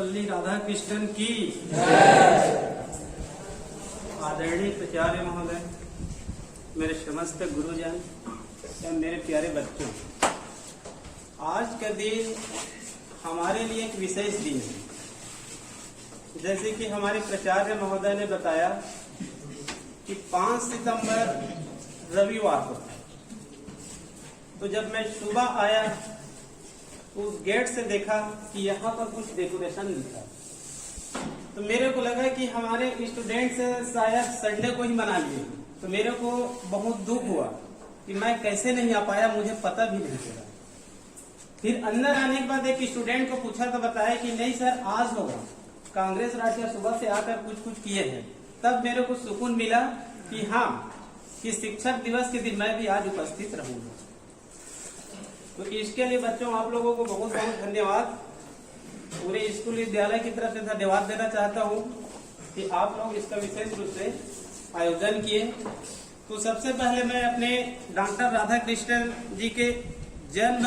सर्वपल्ली राधाकृष्णन की आदरणीय प्राचार्य महोदय, मेरे समस्त गुरुजन एवं मेरे प्यारे बच्चों, आज का दिन हमारे लिए एक विशेष दिन है। जैसे कि हमारे प्राचार्य महोदय ने बताया कि 5 सितंबर रविवार को, तो जब मैं सुबह आया तो उस गेट से देखा कि यहाँ पर कुछ डेकोरेशन दिखा, तो मेरे को लगा कि हमारे स्टूडेंट्स शायद संडे को ही मना लिए। तो मेरे को बहुत दुख हुआ कि मैं कैसे नहीं आ पाया, मुझे पता भी नहीं चला। फिर अंदर आने के बाद एक स्टूडेंट को पूछा तो बताया कि नहीं सर आज होगा, कांग्रेस राज्य सुबह से आकर कुछ किए हैं। तब मेरे को सुकून मिला कि हाँ, कि शिक्षक दिवस के दिन मैं भी आज उपस्थित रहूंगा। तो इसके लिए बच्चों आप लोगों को बहुत बहुत धन्यवाद। पूरे स्कूल विद्यालय की तरफ से धन्यवाद देना चाहता हूँ कि आप लोग इसका विशेष रूप से आयोजन किए। तो सबसे पहले मैं अपने डॉक्टर राधाकृष्णन जी के जन्म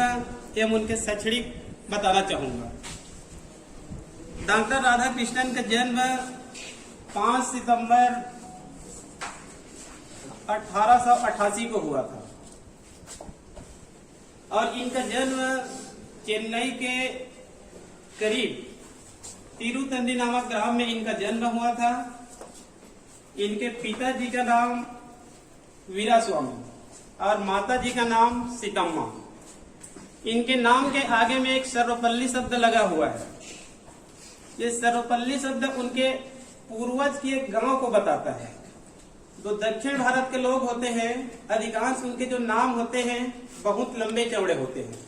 एवं उनके शैक्षणिक बताना चाहूंगा। डॉक्टर राधाकृष्णन का जन्म 5 सितंबर 1888 को हुआ था और इनका जन्म चेन्नई के करीब तिरुतंडी नामक ग्राम में इनका जन्म हुआ था। इनके पिताजी का नाम वीरास्वामी और माताजी का नाम सीतम्मा। इनके नाम के आगे में एक सर्वपल्ली शब्द लगा हुआ है। ये सर्वपल्ली शब्द उनके पूर्वज के एक गांव को बताता है। जो दक्षिण भारत के लोग होते हैं, अधिकांश उनके जो नाम होते हैं बहुत लंबे चौड़े होते हैं।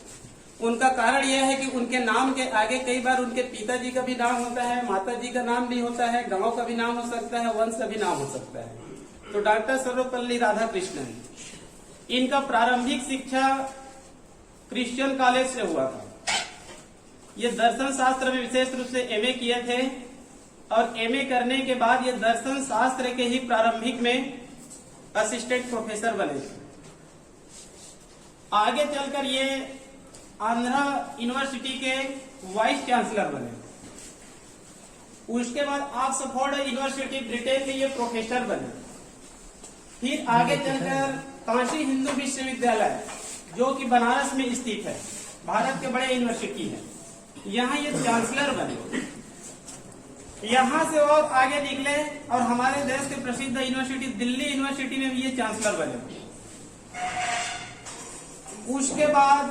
उनका कारण यह है कि उनके नाम के आगे कई बार उनके पिताजी का भी नाम होता है, माताजी का नाम भी होता है, गांव का भी नाम हो सकता है, वंश का भी नाम हो सकता है। तो डॉक्टर सर्वपल्ली राधाकृष्णन, इनका प्रारंभिक शिक्षा क्रिश्चियन कॉलेज से हुआ था। ये दर्शन शास्त्र में विशेष रूप से एमए किए थे और एमए करने के बाद ये दर्शन शास्त्र के ही प्रारंभिक में असिस्टेंट प्रोफेसर बने थे। आगे चलकर ये आंध्रा यूनिवर्सिटी के वाइस चांसलर बने। उसके बाद ऑक्सफोर्ड यूनिवर्सिटी ब्रिटेन के ये प्रोफेसर बने। फिर आगे चलकर काशी हिंदू विश्वविद्यालय जो कि बनारस में स्थित है, भारत के बड़े यूनिवर्सिटी है, यहाँ ये चांसलर बने। यहाँ से और आगे निकले और हमारे देश के प्रसिद्ध यूनिवर्सिटी दिल्ली यूनिवर्सिटी में भी ये चांसलर बने। उसके बाद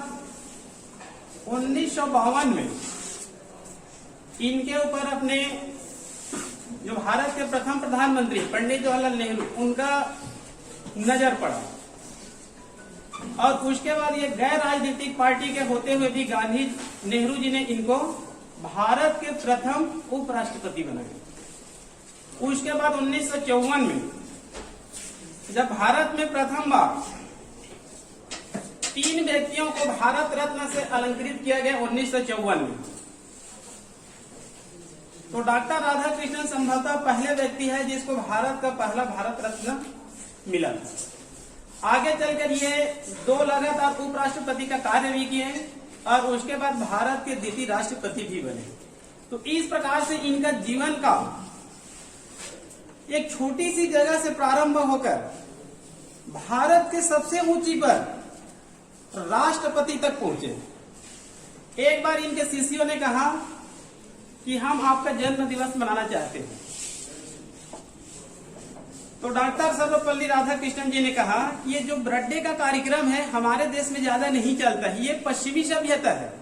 1952 में इनके ऊपर अपने जो भारत के प्रथम प्रधानमंत्री पंडित जवाहरलाल नेहरू, उनका नजर पड़ा और उसके बाद ये गैर राजनीतिक पार्टी के होते हुए भी गांधी नेहरू जी ने इनको भारत के प्रथम उपराष्ट्रपति बनाए। उसके बाद 1954 में जब भारत में प्रथम बार 3 व्यक्तियों को भारत रत्न से अलंकृत किया गया 1954 में, तो डॉक्टर राधाकृष्णन संभवतः पहले व्यक्ति है जिसको भारत का पहला भारत रत्न मिला था। आगे चलकर ये 2 लगातार उपराष्ट्रपति का कार्य भी किए और उसके बाद भारत के द्वितीय राष्ट्रपति भी बने। तो इस प्रकार से इनका जीवन का एक छोटी सी जगह से प्रारंभ होकर भारत के सबसे ऊंची पर राष्ट्रपति तक पहुंचे। एक बार इनके शिष्यों ने कहा कि हम आपका जन्म दिवस मनाना चाहते हैं। तो डॉक्टर सर्वपल्ली राधाकृष्णन जी ने कहा कि ये जो बर्थडे का कार्यक्रम है हमारे देश में ज्यादा नहीं चलता है, ये पश्चिमी सभ्यता है।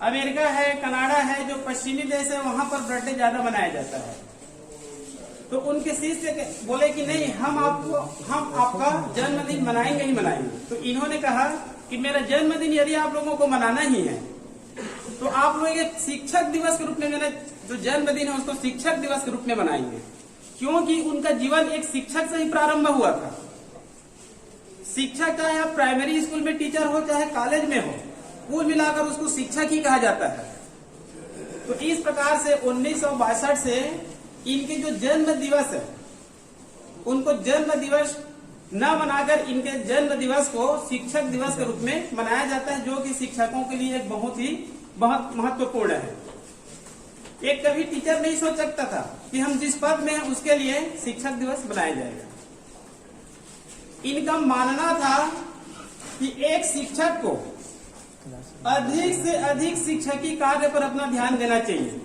अमेरिका है, कनाडा है, जो पश्चिमी देश है वहां पर बर्थडे ज्यादा मनाया जाता है। तो उनके शिष्य बोले कि नहीं, हम आपका जन्मदिन मनाएंगे ही मनाएंगे। तो इन्होंने कहा कि मेरा जन्मदिन यदि आप लोगों को मनाना ही है तो आप लोग एक शिक्षक दिवस के रूप में, मेरा जो जन्मदिन है उसको शिक्षक दिवस के रूप में मनाएंगे, क्योंकि उनका जीवन एक शिक्षक से ही प्रारंभ हुआ था। शिक्षक चाहे आप प्राइमरी स्कूल में टीचर हो चाहे कॉलेज में हो, कुल मिलाकर उसको शिक्षक ही कहा जाता है। तो इस प्रकार से 1962 से इनके जो जन्म दिवस है उनको जन्म दिवस न मनाकर इनके जन्म दिवस को शिक्षक दिवस के रूप में मनाया जाता है, जो कि शिक्षकों के लिए एक बहुत महत्वपूर्ण है। एक कभी टीचर नहीं सोच सकता था कि हम जिस पद में हैं उसके लिए शिक्षक दिवस बनाया जाएगा। इनका मानना था कि एक शिक्षक को अधिक से अधिक शिक्षकी कार्य पर अपना ध्यान देना चाहिए।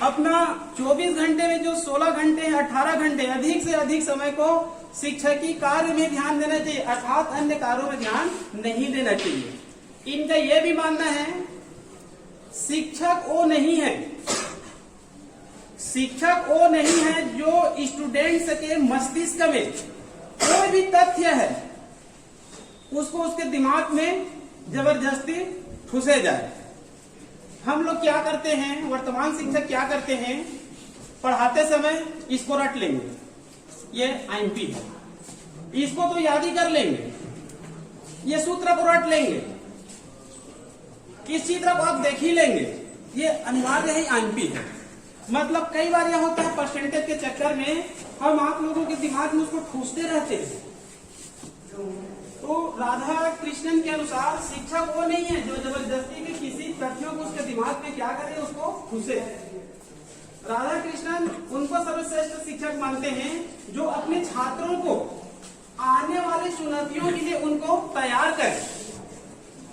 अपना 24 घंटे में जो 16 घंटे 18 घंटे अधिक से अधिक समय को शिक्षकी कार्य में ध्यान देना चाहिए, अर्थात अन्य कार्यों में ध्यान नहीं देना चाहिए। इनका यह भी मानना है शिक्षक वो नहीं है, शिक्षक वो नहीं है जो स्टूडेंट्स के मस्तिष्क में कोई भी तथ्य है उसको उसके दिमाग में जबरदस्ती ठुसे जाए। हम लोग क्या करते हैं, वर्तमान शिक्षक क्या करते हैं, पढ़ाते समय इसको रट लेंगे, ये आईएमपी है, इसको तो याद ही कर लेंगे, ये सूत्र को रट लेंगे, किस चित्र को आप देख ही लेंगे, ये अनिवार्य है आईएमपी है। मतलब कई बार यह होता है परसेंटेज के चक्कर में हम आप लोगों के दिमाग में उसको ठूसते रहते हैं। तो राधा कृष्णन के अनुसार शिक्षक वो नहीं है जो जबरदस्ती के किसी तथ्यों को उसके दिमाग में क्या करे उसको ठूसे। राधा कृष्णन उनको सर्वश्रेष्ठ शिक्षक मानते हैं जो अपने छात्रों को आने वाली चुनौतियों के लिए उनको तैयार करे।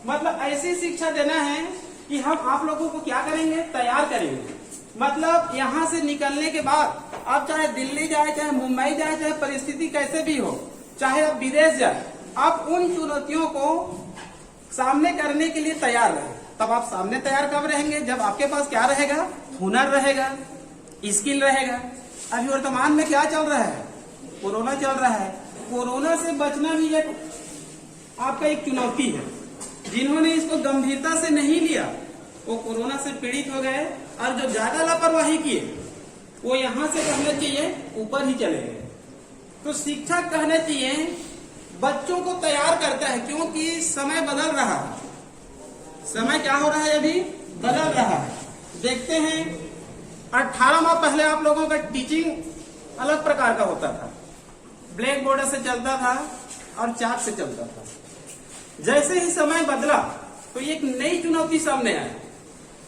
मतलब ऐसी शिक्षा देना है कि हम आप लोगों को क्या करेंगे, तैयार करेंगे। मतलब यहाँ से निकलने के बाद आप चाहे दिल्ली जाए, चाहे मुंबई जाए, चाहे परिस्थिति कैसे भी हो, चाहे आप विदेश जाए, आप उन चुनौतियों को सामने करने के लिए तैयार रहे। तब आप सामने तैयार कब रहेंगे, जब आपके पास क्या रहेगा, हुनर रहेगा, स्किल रहेगा। अभी वर्तमान में क्या चल रहा है, कोरोना चल रहा है। कोरोना से बचना भी एक आपका एक चुनौती है। जिन्होंने इसको गंभीरता से नहीं लिया वो कोरोना से पीड़ित हो गए, और जो ज्यादा लापरवाही किए वो यहाँ से कहना चाहिए ऊपर ही चले गए। तो शिक्षक कहना चाहिए बच्चों को तैयार करता है, क्योंकि समय बदल रहा है। समय क्या हो रहा है, अभी बदल रहा है। देखते हैं 18 माह पहले आप लोगों का टीचिंग अलग प्रकार का होता था, ब्लैक बोर्ड से चलता था और चार्ट से चलता था। जैसे ही समय बदला तो एक नई चुनौती सामने आई।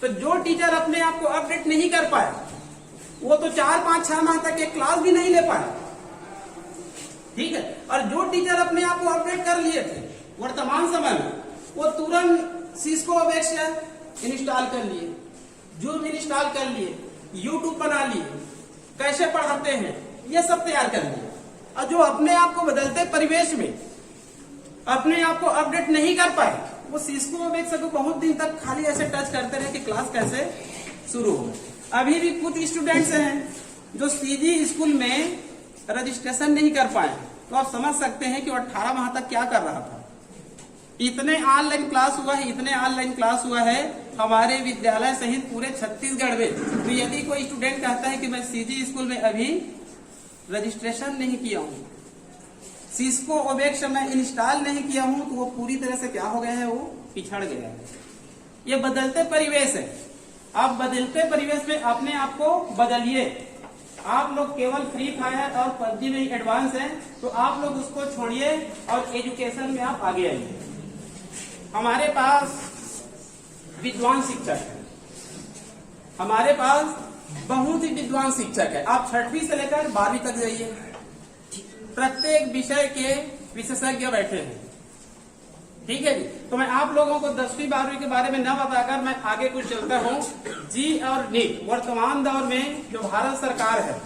तो जो टीचर अपने आप को अपडेट नहीं कर पाया वो तो 4-5-6 माह तक एक क्लास भी नहीं ले पाया, ठीक है। और जो टीचर अपने आप को अपडेट कर लिए थे वर्तमान समय में, वो तुरंत सिस्को वेबएक्स इंस्टॉल कर लिए, जूम इंस्टॉल कर लिए, यूट्यूब बना लिए, कैसे पढ़ाते हैं ये सब तैयार कर लिए। और जो अपने आप को बदलते परिवेश में अपने आप को अपडेट नहीं कर पाए वो सिस्को वेबएक्स को बहुत दिन तक खाली ऐसे टच करते रहे कि क्लास कैसे शुरू हो। अभी भी कुछ स्टूडेंट्स हैं जो सीजी स्कूल में रजिस्ट्रेशन नहीं कर पाए, तो आप समझ सकते हैं कि वो 18 माह तक क्या कर रहा था। इतने ऑनलाइन क्लास हुआ है, इतने ऑनलाइन क्लास हुआ है हमारे विद्यालय सहित पूरे छत्तीसगढ़ में। तो यदि कोई स्टूडेंट कहता है कि मैं सीजी स्कूल में अभी रजिस्ट्रेशन नहीं किया हूँ, सिस्को वेबएक्स मैं इंस्टॉल नहीं किया हूँ, तो वो पूरी तरह से क्या हो गया है, वो पिछड़ गया है। ये बदलते परिवेश है। आप बदलते परिवेश में अपने आप को बदलिए। आप लोग केवल फ्री फायर और पबजी में एडवांस हैं, तो आप लोग उसको छोड़िए और एजुकेशन में आप आगे आइए। हमारे पास विद्वान शिक्षक है, हमारे पास बहुत ही विद्वान शिक्षक है। आप 6वीं से लेकर 12वीं तक जाइए, प्रत्येक विषय के विशेषज्ञ बैठे हैं, ठीक है जी। तो मैं आप लोगों को 10वीं 12वीं के बारे में न बताकर मैं आगे कुछ चलता हूँ। जी और नीट वर्तमान दौर में जो भारत सरकार है,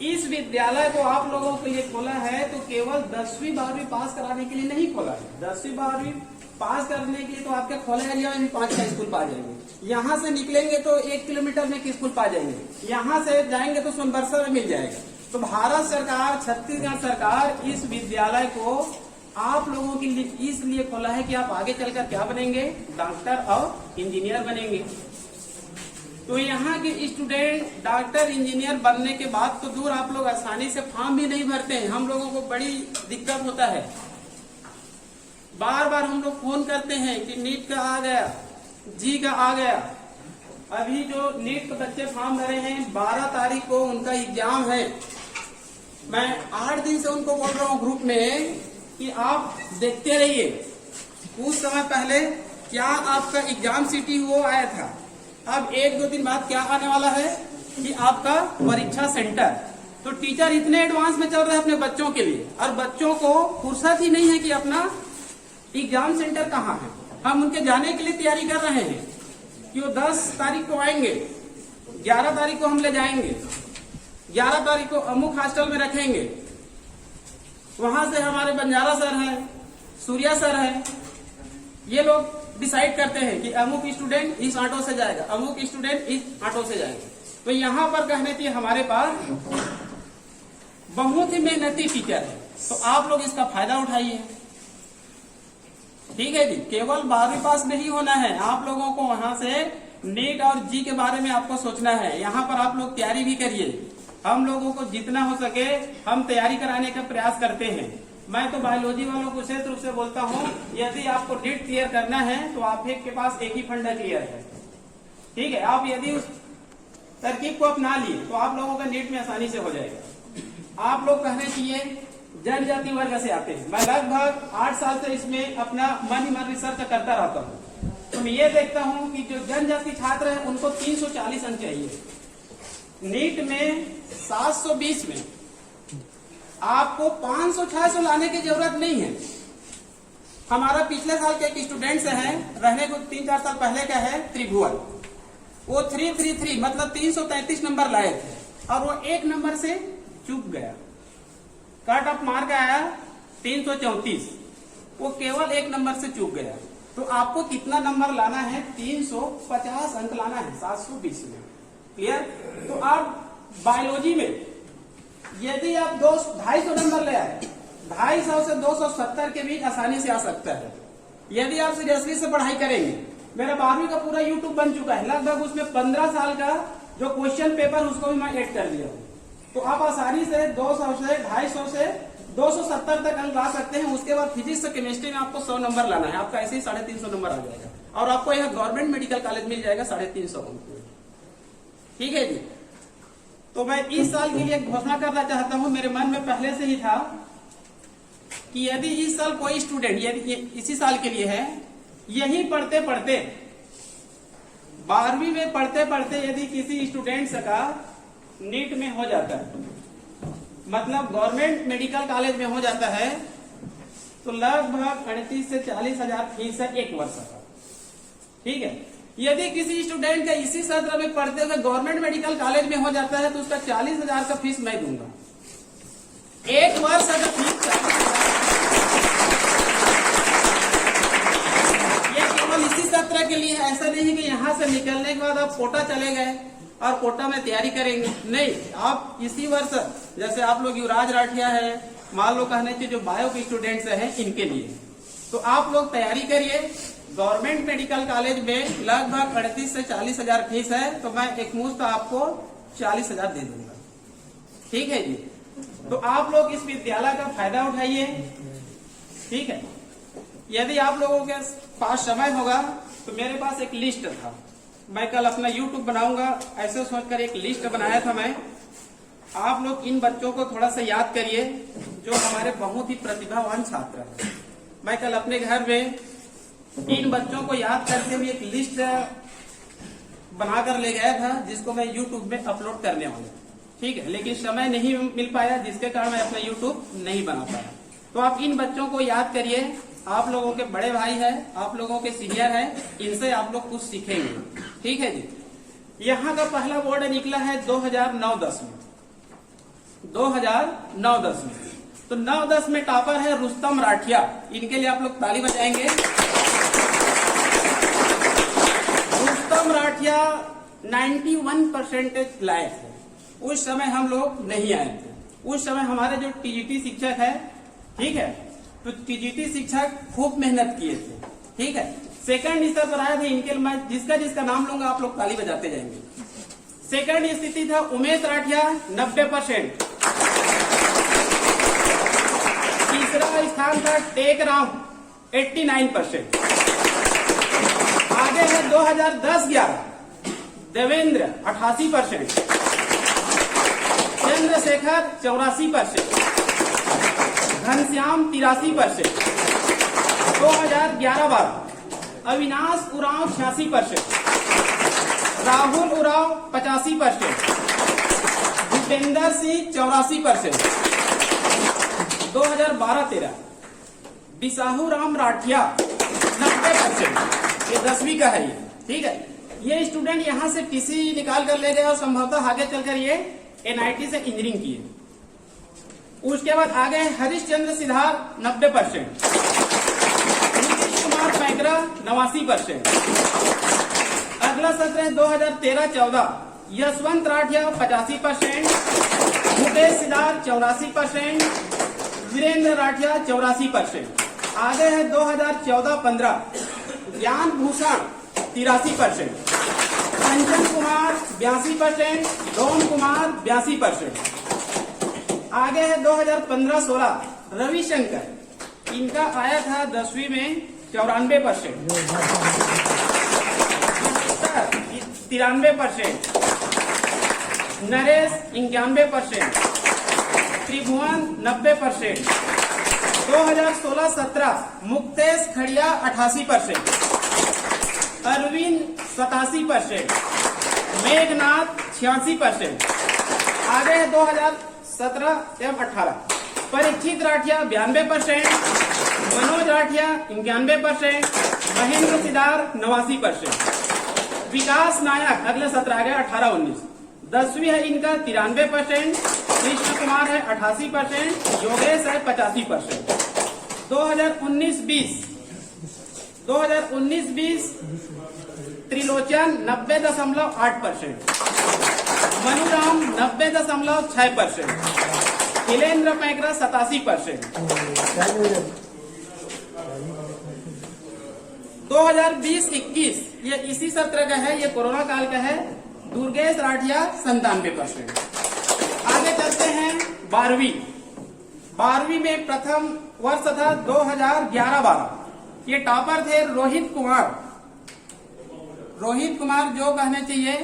इस विद्यालय को आप लोगों के लिए खोला है तो केवल 10वीं 12वीं पास कराने के लिए नहीं खोला है। 10वीं 12वीं पास करने के लिए तो आपके खोले एरिया में भी 5 का स्कूल पा जाएंगे। यहाँ से निकलेंगे तो 1 किलोमीटर में स्कूल पा जाएंगे, यहाँ से जाएंगे तो सोनबरसा में मिल जाएगा। तो भारत सरकार, छत्तीसगढ़ सरकार इस विद्यालय को आप लोगों के लिए इसलिए खोला है कि आप आगे चलकर क्या बनेंगे, डॉक्टर और इंजीनियर बनेंगे। तो यहाँ के स्टूडेंट डॉक्टर इंजीनियर बनने के बाद तो दूर आप लोग आसानी से फॉर्म भी नहीं भरते हैं। हम लोगों को बड़ी दिक्कत होता है, बार बार हम लोग फोन करते हैं कि नीट का आ गया, जी का आ गया। अभी जो नीट के बच्चे फॉर्म भरे हैं 12 तारीख को उनका एग्जाम है। मैं 8 दिन से उनको बोल रहा हूँ ग्रुप में कि आप देखते रहिए। कुछ समय पहले क्या आपका एग्जाम सिटी वो आया था, अब 1-2 दिन बाद क्या आने वाला है कि आपका परीक्षा सेंटर। तो टीचर इतने एडवांस में चल रहे हैं अपने बच्चों के लिए, और बच्चों को फुर्सत ही नहीं है कि अपना एग्जाम सेंटर कहाँ है। हम उनके जाने के लिए तैयारी कर रहे हैं कि वो 10 तारीख को आएंगे, 11 तारीख को हम ले जाएंगे, 11 तारीख को अमुक हॉस्टल में रखेंगे। वहां से हमारे बंजारा सर हैं, सूर्या सर हैं, ये लोग डिसाइड करते हैं कि अमुक स्टूडेंट इस ऑटो से जाएगा, अमुक स्टूडेंट इस ऑटो से जाएगा। तो यहाँ पर कहने की हमारे पास बहुत ही मेहनती टीचर है, तो आप लोग इसका फायदा उठाइए। ठीक है जी, केवल 12वीं पास नहीं होना है, आप लोगों को वहां से नीट और जी के बारे में आपको सोचना है। यहाँ पर आप लोग तैयारी भी करिए। हम लोगों को जितना हो सके हम तैयारी कराने का प्रयास करते हैं। मैं तो बायोलॉजी वालों को विशेष रूप से बोलता हूँ, यदि आपको नीट क्लियर करना है तो आप के पास एक ही फंडा क्लियर है। ठीक है, आप यदि उस तरकीब को अपना लिए तो आप लोगों का नीट में आसानी से हो जाएगा। आप लोग कहने चाहिए जनजाति वर्ग से आते हैं। मैं लगभग 8 साल से इसमें अपना मन ही मन रिसर्च करता रहता हूँ। तो मैं ये देखता हूँ कि जो जनजाति छात्र है उनको 340 अंक चाहिए। नीट में 720 में आपको 500-600 लाने की जरूरत नहीं है। हमारा पिछले साल के एक स्टूडेंट से है, रहने को 3-4 साल पहले का है, त्रिभुवन। वो 333 मतलब 333 नंबर लाए थे और वो 1 नंबर से चूक गया। कट ऑफ मार्क आया 334, वो केवल 1 नंबर से चूक गया। तो आपको कितना नंबर लाना है? 350 अंक लाना है 720 में। क्लियर? तो आप बायोलॉजी में यदि आप 250 नंबर ले आए, 250 से 270 के बीच आसानी से आ सकता है। यदि आप सीरियसली से पढ़ाई करेंगे, मेरा 12वीं का पूरा यूट्यूब बन चुका है, लगभग उसमें 15 साल का जो क्वेश्चन पेपर उसको भी मैं ऐड कर दिया हूँ। तो आप आसानी से 200 से 250 से 270 तक अंक ला सकते हैं। उसके बाद फिजिक्स से केमिस्ट्री में आपको 100 नंबर लाना है, आपका ऐसे ही 350 नंबर आ जाएगा और आपको यहाँ गवर्नमेंट मेडिकल कॉलेज मिल जाएगा 350 अंक। ठीक है जी। तो मैं इस साल के लिए घोषणा करना चाहता हूं, मेरे मन में पहले से ही था कि यदि इस साल कोई स्टूडेंट, यदि इसी साल के लिए है, यही पढ़ते पढ़ते 12वीं में पढ़ते पढ़ते यदि किसी स्टूडेंट का नीट में हो जाता है, मतलब गवर्नमेंट मेडिकल कॉलेज में हो जाता है, तो लगभग 38 से 40 हजार फीस है 1 वर्ष का। ठीक है, यदि किसी स्टूडेंट का इसी सत्र में पढ़ते हुए गवर्नमेंट मेडिकल कॉलेज में हो जाता है तो उसका 40 हजार का फीस मैं दूंगा। 1 वर्ष अगर फीस, ये केवल इसी सत्र के लिए, ऐसा नहीं है कि यहाँ से निकलने के बाद आप कोटा चले गए और कोटा में तैयारी करेंगे। नहीं, आप इसी वर्ष, जैसे आप लोग युवराज राठिया है, मान लो कहने चाहिए जो बायो के स्टूडेंट्स हैं, इनके लिए तो आप लोग तैयारी करिए। गवर्नमेंट मेडिकल कॉलेज में लगभग 38 से 40 हजार फीस है, तो मैं एक मुश्त आपको 40 हजार दे दूंगा। ठीक है जी। तो आप लोग इस विद्यालय का फायदा उठाइए। ठीक है, यदि आप लोगों के पास समय होगा तो मेरे पास एक लिस्ट था, मैं कल अपना यूट्यूब बनाऊंगा, ऐसे सोचकर एक लिस्ट बनाया था मैं। आप लोग इन बच्चों को थोड़ा सा याद करिए जो हमारे बहुत ही प्रतिभावान छात्र हैं। मैं कल अपने घर में इन बच्चों को याद करते हुए एक लिस्ट बनाकर ले गया था, जिसको मैं यूट्यूब में अपलोड करने वाला। ठीक है, लेकिन समय नहीं मिल पाया, जिसके कारण मैं अपना यूट्यूब नहीं बना पाया। तो आप इन बच्चों को याद करिए, आप लोगों के बड़े भाई हैं, आप लोगों के सीनियर हैं, इनसे आप लोग कुछ सीखेंगे। ठीक है जी। यहाँ का पहला बोर्ड निकला है 2009-10 में, 2009-10 में। तो 9-10 में टॉपर है रुस्तम राठिया, इनके लिए आप लोग ताली बजाएंगे। रुस्तम राठिया 91% लाए थे। उस समय हम लोग नहीं आए थे, उस समय हमारे जो टीजीटी शिक्षक है, ठीक है, तो टीजीटी शिक्षक खूब मेहनत किए थे। ठीक है, सेकंड स्तर पर आए थे इनके, मैं जिसका नाम लूंगा आप लोग ताली बजाते जाएंगे। सेकंड स्थिति था उमेश राठिया 90%। तीसरा स्थान था टेक राम 89%। आगे है 2010-11 देवेंद्र 88%, चंद्रशेखर 84%, घनश्याम 83%, 2011-12 अविनाश उरांव 86%, राहुल उरांव 85%, भूपेंद्र सिंह 84%, 2012-13। बिसाहू राम राठिया 90%, ये 10वीं का है ये, ठीक है। ये स्टूडेंट यहाँ से टीसी निकाल कर ले गए और संभवतः आगे चलकर ये NIT से इंजीनियरिंग किए। उसके बाद आगे हरिश्चंद्र सिद्धार्थ 90%, नीतीश कुमार पैकरा 89%। अगला सत्र है 2013-14, यशवंत राठिया 85%, भूपेश सिद्धार्थ 84%, वीरेंद्र राठिया 84%। आगे है 2014-15, ज्ञान भूषण 83%, कंचन कुमार 82%, रोहन कुमार 82%। आगे है 2015-16, रविशंकर, इनका आया था 10वीं में 94%, 93%, नरेश 91%, त्रिभुवन 90%, 2016-17 मुक्तेश खड़िया 88%, अरविंद 87%, मेघनाथ 86%। आगे है 2017-18, परीक्षित राठिया 92%, मनोज राठिया 91%, महेंद्र सिद्धार्थ 89%, विकास नायक अगले सत्र आ गया 18-19, 10वीं है इनका 93%, कृष्ण कुमार है 88%, योगेश है 85%। 2019-20 त्रिलोचन 90.8%, मनुराम 90.6%, हिलेंद्र पैकरा 87%। 2020-21 ये इसी सत्र का है, ये कोरोना काल का है, दुर्गेश राठिया 97%। आगे चलते हैं 12वीं में प्रथम वर्ष था 2011-12, ये टॉपर थे रोहित कुमार जो कहने चाहिए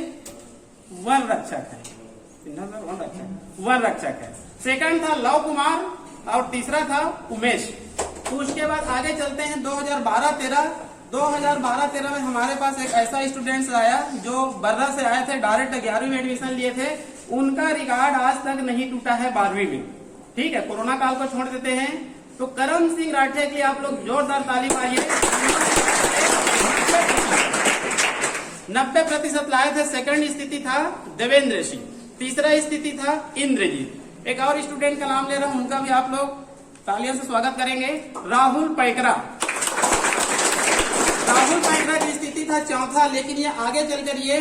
वन रक्षक है। सेकंड था लव कुमार और तीसरा था उमेश। उसके बाद आगे चलते हैं 2012-13 में हमारे पास एक ऐसा स्टूडेंट्स आया जो बर्रा से आए थे, डायरेक्ट 11वीं में एडमिशन लिए थे। उनका रिकॉर्ड आज तक नहीं टूटा है 12वीं में, ठीक है। कोरोना काल को छोड़ देते हैं तो करम सिंह राठिया के लिए आप लोग जोरदार ताली पाइए। 90% लाए थे। सेकंड स्थिति था देवेंद्र सिंह, तीसरा स्थिति था इंद्रजीत। एक और स्टूडेंट का नाम ले रहा हूं, उनका भी आप लोग तालियों से स्वागत करेंगे, राहुल पैकरा की स्थिति था चौथा, लेकिन ये आगे चलकर ये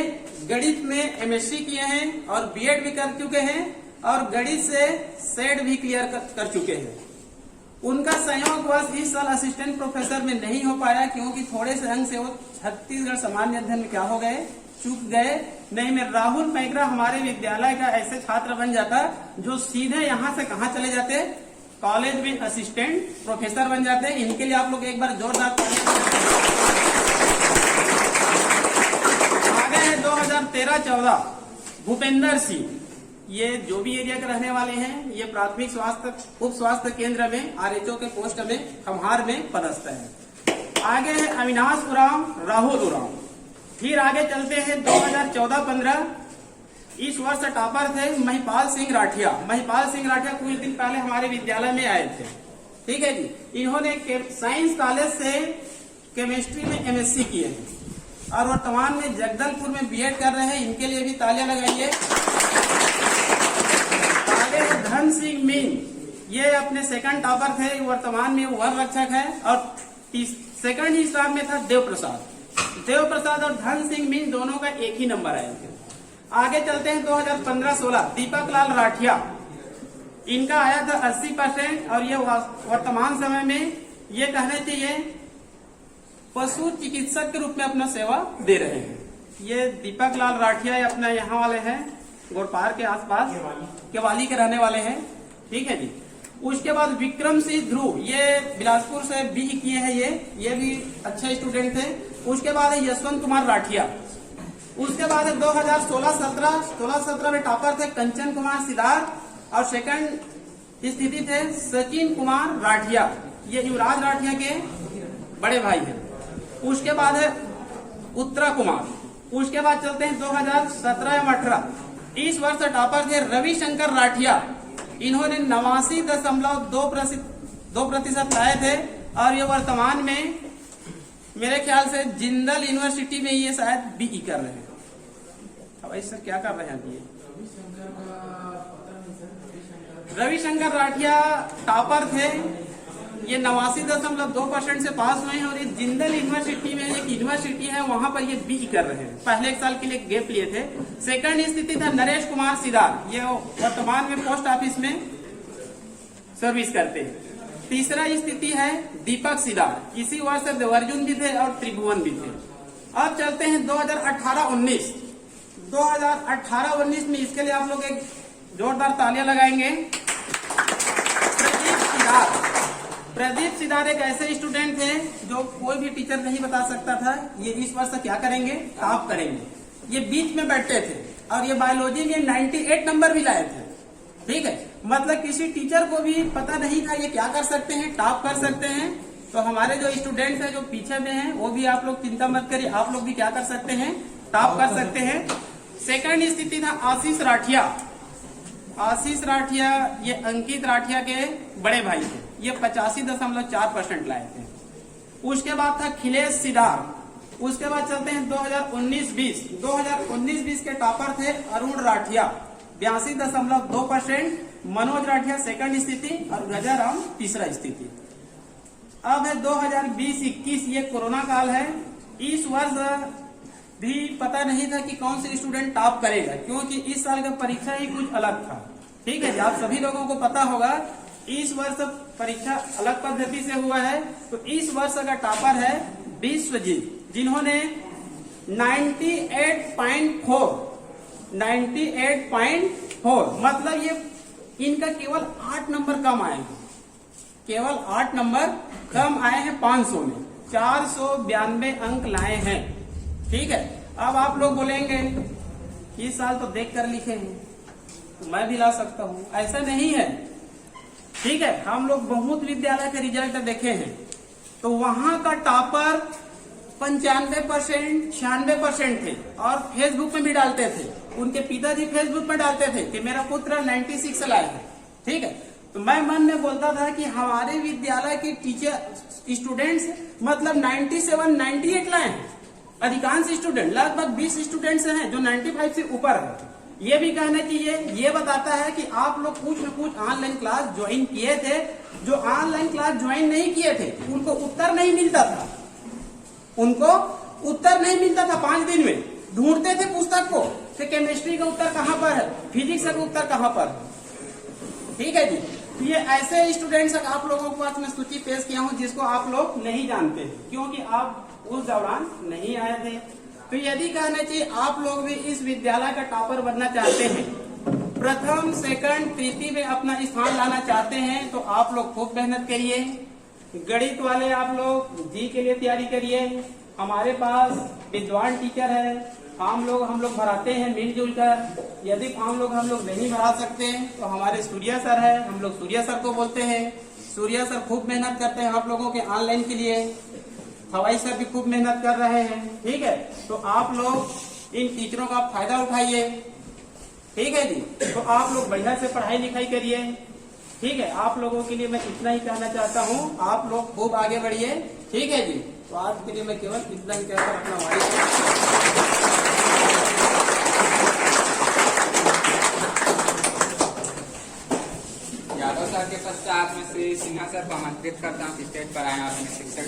गणित में MSc किए हैं और B.Ed भी कर चुके हैं और गणित से सेट भी क्लियर कर चुके हैं। उनका संयोगवश इस साल असिस्टेंट प्रोफेसर में नहीं हो पाया क्योंकि थोड़े से अंक से वो छत्तीसगढ़ सामान्य अध्ययन में क्या हो गए, चूक गए। नहीं में राहुल पैकरा हमारे विद्यालय का ऐसे छात्र बन जाता जो सीधे यहाँ से कहाँ चले जाते, कॉलेज में असिस्टेंट प्रोफेसर बन जाते। इनके लिए आप लोग एक बार जोरदार आगे है 2013-14 भूपेंद्र सिंह, ये जो भी एरिया के रहने वाले हैं, ये प्राथमिक स्वास्थ्य उप स्वास्थ्य केंद्र में RHO के पोस्ट में खम्हार में पदस्थ है। आगे है अविनाश उरांव, राहुल उरांव। फिर आगे चलते हैं 2014-15, इस वर्ष टॉपर थे महिपाल सिंह राठिया। कुछ दिन पहले हमारे विद्यालय में आए थे, ठीक है जी। इन्होंने साइंस कॉलेज से केमिस्ट्री में MSc किए हैं और वर्तमान में जगदलपुर में B.Ed कर रहे हैं। इनके लिए भी तालियां लगाइए। आगे है धन सिंह मीन, ये अपने सेकंड टॉपर थे, वर्तमान में वन रक्षक है। और सेकंड ही स्टाफ में था देव प्रसाद और धन सिंह मीन, दोनों का एक ही नंबर आया थे। आगे चलते हैं 2015-16 दीपक लाल राठिया, इनका आया था 80% और ये वर्तमान समय में ये कहने चाहिए पशु चिकित्सक के रूप में अपना सेवा दे रहे हैं। ये दीपक लाल राठिया अपना यहाँ वाले हैं, गोरपार के आसपास केवाली के रहने वाले हैं, ठीक है जी। उसके बाद विक्रम सिंह ध्रुव, ये बिलासपुर से BE किए हैं, ये भी अच्छे स्टूडेंट थे। उसके बाद है यशवंत कुमार राठिया। उसके बाद है 2016-17 में टॉपर थे कंचन कुमार सिद्धार्थ और सेकंड स्थिति थे सचिन कुमार राठिया, ये युवराज राठिया के बड़े भाई हैं। उसके बाद है उत्तरा कुमार, उसके बाद चलते हैं 2017 एवं 18। इस वर्ष टॉपर थे रविशंकर राठिया। इन्होंने 89.2% लाए थे और ये वर्तमान में मेरे ख्याल से जिंदल यूनिवर्सिटी में ये शायद बीई कर रहे हैं। अब सर क्या कर रहे हैं अभी ये? रविशंकर राठिया टॉपर थे। ये 89.2% से पास हुए हैं और ये जिंदल यूनिवर्सिटी में एक यूनिवर्सिटी है वहां पर ये बीई कर रहे हैं। पहले एक साल के लिए गैप लिए थे। सेकंड स्थिति था नरेश कुमार सिदार। ये वर्तमान में पोस्ट ऑफिस में सर्विस करते हैं। तीसरा स्थिति है दीपक सिदार। इसी वर्ष देवर्जुन भी थे और त्रिभुवन भी थे। अब चलते हैं 2018-19। 2018-19 में इसके लिए आप लोग एक जोरदार तालियां लगाएंगे। प्रदीप सिदार एक ऐसे स्टूडेंट थे जो कोई भी टीचर नहीं बता सकता था ये इस वर्ष क्या करेंगे, टॉप करेंगे। ये बीच में बैठते थे और ये बायोलॉजी में 98 नंबर भी लाए थे। ठीक है, मतलब किसी टीचर को भी पता नहीं था ये क्या कर सकते हैं, टॉप कर सकते हैं। तो हमारे जो स्टूडेंट्स हैं जो पीछे में हैं वो भी आप लोग चिंता मत करिए, आप लोग भी क्या कर सकते हैं, टॉप कर सकते हैं। सेकंड स्थिति था आशीष राठिया। आशीष राठिया ये अंकित राठिया के बड़े भाई थे। ये 85.4% लाए थे। उसके बाद था खिलेश सिदार। उसके बाद चलते हैं 2019-20। 2019-20 के टॉपर थे अरुण राठिया 82.2%, मनोज राठिया सेकंड स्थिति और गजाराम तीसरा स्थिति। अब है 2020-21, ये कोरोना काल है। इस वर्ष भी पता नहीं था कि कौन से स्टूडेंट टॉप करेगा, क्योंकि इस साल का परीक्षा ही कुछ अलग था। ठीक है, आप सभी लोगों को पता होगा इस वर्ष परीक्षा अलग पद्धति से हुआ है। तो इस वर्ष का टॉपर है विश्वजीत, जिन्होंने 98.4 मतलब ये इनका केवल 8 नंबर कम आए हैं, केवल 8 नंबर कम आए हैं 500 में। 492 अंक लाए हैं। ठीक है, अब आप लोग बोलेंगे इस साल तो देख कर लिखे हैं तो मैं भी ला सकता हूं। ऐसा नहीं है। ठीक है, हम लोग बहुत विद्यालय के रिजल्ट देखे हैं तो वहां का टॉपर 95%, 96% थे और फेसबुक में भी डालते थे। उनके पिताजी फेसबुक में डालते थे कि मेरा पुत्र 96 लाया है। ठीक है, तो मैं मन में बोलता था कि हमारे विद्यालय के टीचर स्टूडेंट्स मतलब 97, 98 लाए हैं। अधिकांश स्टूडेंट लगभग 20 स्टूडेंट्स हैं जो 95 से ऊपर है। ये भी कहना चाहिए, ये बताता है कि आप लोग कुछ न कुछ ऑनलाइन क्लास ज्वाइन किए थे। जो ऑनलाइन क्लास ज्वाइन नहीं किए थे उनको उत्तर नहीं मिलता था, उनको उत्तर नहीं मिलता था। 5 दिन में ढूंढते थे पुस्तक को कि केमिस्ट्री का उत्तर कहाँ पर है, फिजिक्स का उत्तर कहाँ पर है। ठीक है जी, ये ऐसे स्टूडेंट्स आप लोगों के पास मैं सूची पेश किया हूँ जिसको आप लोग नहीं जानते क्योंकि आप उस दौरान नहीं आए थे। तो यदि कहना चाहिए आप लोग भी इस विद्यालय का टॉपर बनना चाहते हैं, प्रथम सेकंड तृतीय में अपना स्थान लाना चाहते हैं तो आप लोग खूब मेहनत करिए। गणित वाले आप लोग जी के लिए तैयारी करिए। हमारे पास विद्वान टीचर है, हम लोग भराते हैं मिलजुल कर। यदि हम लोग नहीं भरा सकते तो हमारे सूर्या सर है, हम लोग सूर्या सर को बोलते हैं। सूर्या सर खूब मेहनत करते हैं आप लोगों के ऑनलाइन के लिए। हवाई सर भी खूब मेहनत कर रहे हैं। ठीक है, तो आप लोग इन टीचरों का फायदा उठाइए। ठीक है जी, तो आप लोग बढ़िया से पढ़ाई लिखाई करिए। ठीक है, आप लोगों के लिए मैं इतना ही कहना चाहता हूँ, आप लोग खूब आगे बढ़िए। ठीक है जी, तो आज के लिए मैं केवल इतना ही कहकर अपना वाणी यादव सर के पश्चात में श्री सिन्हा सर को आमंत्रित करता हूँ स्टेज पर आए अपने शिक्षक